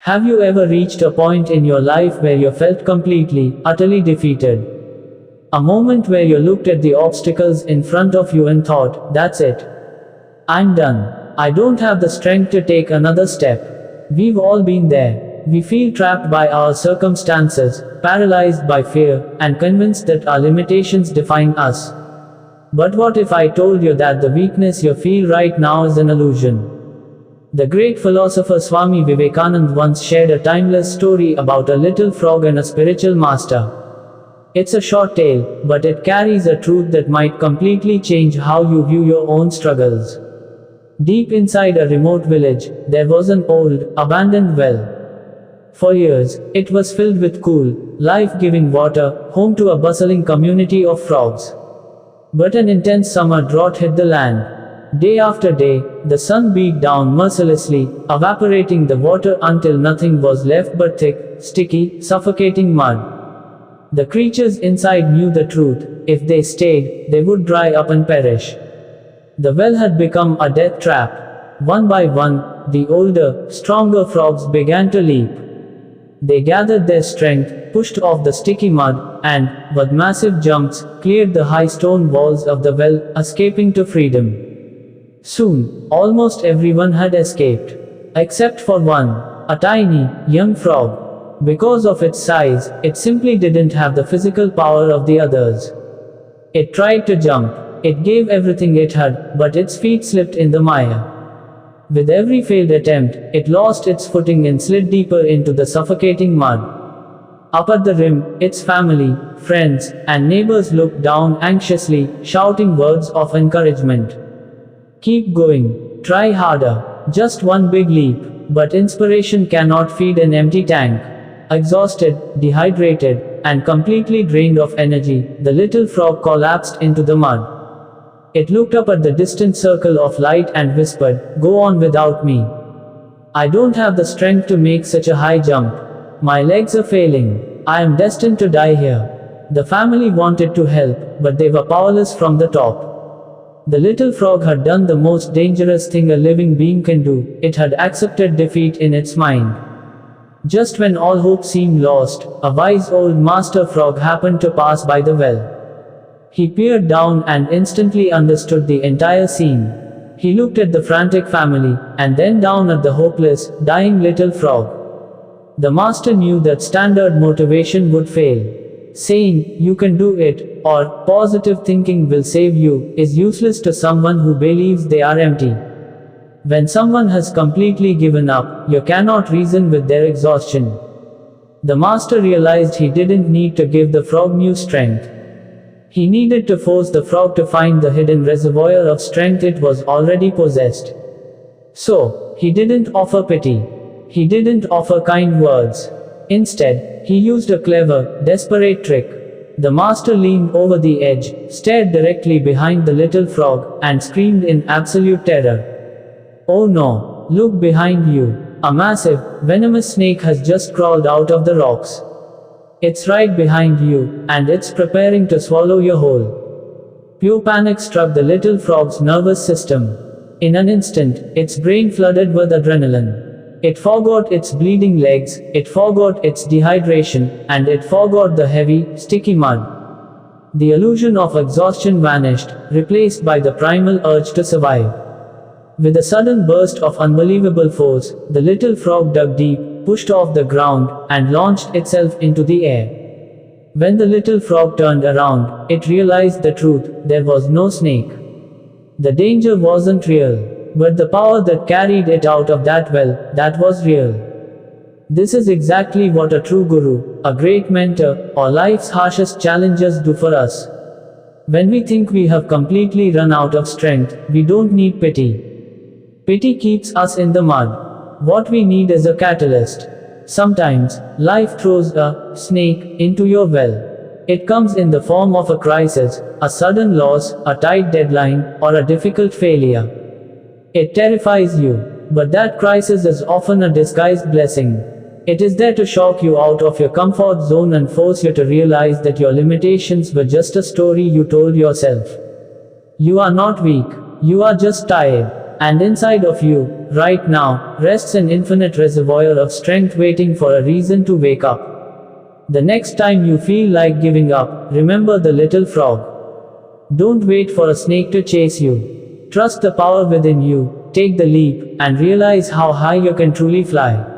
Have you ever reached a point in your life where you felt completely, utterly defeated? A moment where you looked at the obstacles in front of you and thought, that's it. I'm done. I don't have the strength to take another step. We've all been there. We feel trapped by our circumstances, paralyzed by fear, and convinced that our limitations define us. But what if I told you that the weakness you feel right now is an illusion? The great philosopher Swami Vivekananda once shared a timeless story about a little frog and a spiritual master. It's a short tale, but it carries a truth that might completely change how you view your own struggles. Deep inside a remote village, there was an old, abandoned well. For years, it was filled with cool, life-giving water, home to a bustling community of frogs. But an intense summer drought hit the land. Day after day, the sun beat down mercilessly, evaporating the water until nothing was left but thick, sticky, suffocating mud. The creatures inside knew the truth: if they stayed, they would dry up and perish. The well had become a death trap. One by one, the older, stronger frogs began to leap. They gathered their strength, pushed off the sticky mud, and, with massive jumps, cleared the high stone walls of the well, escaping to freedom. Soon, almost everyone had escaped. Except for one, a tiny, young frog. Because of its size, it simply didn't have the physical power of the others. It tried to jump. It gave everything it had, but its feet slipped in the mire. With every failed attempt, it lost its footing and slid deeper into the suffocating mud. Up at the rim, its family, friends, and neighbors looked down anxiously, shouting words of encouragement. Keep going. Try harder. Just one big leap. But inspiration cannot feed an empty tank. Exhausted, dehydrated, and completely drained of energy, the little frog collapsed into the mud. It looked up at the distant circle of light and whispered, "Go on without me. I don't have the strength to make such a high jump. My legs are failing. I am destined to die here." The family wanted to help, but they were powerless from the top. The little frog had done the most dangerous thing a living being can do. It had accepted defeat in its mind. Just when all hope seemed lost, a wise old master frog happened to pass by the well. He peered down and instantly understood the entire scene. He looked at the frantic family, and then down at the hopeless, dying little frog. The master knew that standard motivation would fail. Saying, "You can do it," or "positive thinking will save you," is useless to someone who believes they are empty. When someone has completely given up, you cannot reason with their exhaustion. The master realized he didn't need to give the frog new strength. He needed to force the frog to find the hidden reservoir of strength it was already possessed. So, he didn't offer pity. He didn't offer kind words. Instead, he used a clever, desperate trick. The master leaned over the edge, stared directly behind the little frog, and screamed in absolute terror. "Oh no! Look behind you! A massive, venomous snake has just crawled out of the rocks. It's right behind you, and it's preparing to swallow you whole." Pure panic struck the little frog's nervous system. In an instant, its brain flooded with adrenaline. It forgot its bleeding legs, it forgot its dehydration, and it forgot the heavy, sticky mud. The illusion of exhaustion vanished, replaced by the primal urge to survive. With a sudden burst of unbelievable force, the little frog dug deep, pushed off the ground, and launched itself into the air. When the little frog turned around, it realized the truth: there was no snake. The danger wasn't real. But the power that carried it out of that well, that was real. This is exactly what a true guru, a great mentor, or life's harshest challengers do for us. When we think we have completely run out of strength, we don't need pity. Pity keeps us in the mud. What we need is a catalyst. Sometimes, life throws a snake into your well. It comes in the form of a crisis, a sudden loss, a tight deadline, or a difficult failure. It terrifies you, but that crisis is often a disguised blessing. It is there to shock you out of your comfort zone and force you to realize that your limitations were just a story you told yourself. You are not weak, you are just tired. And inside of you, right now, rests an infinite reservoir of strength waiting for a reason to wake up. The next time you feel like giving up, remember the little frog. Don't wait for a snake to chase you. Trust the power within you, take the leap, and realize how high you can truly fly.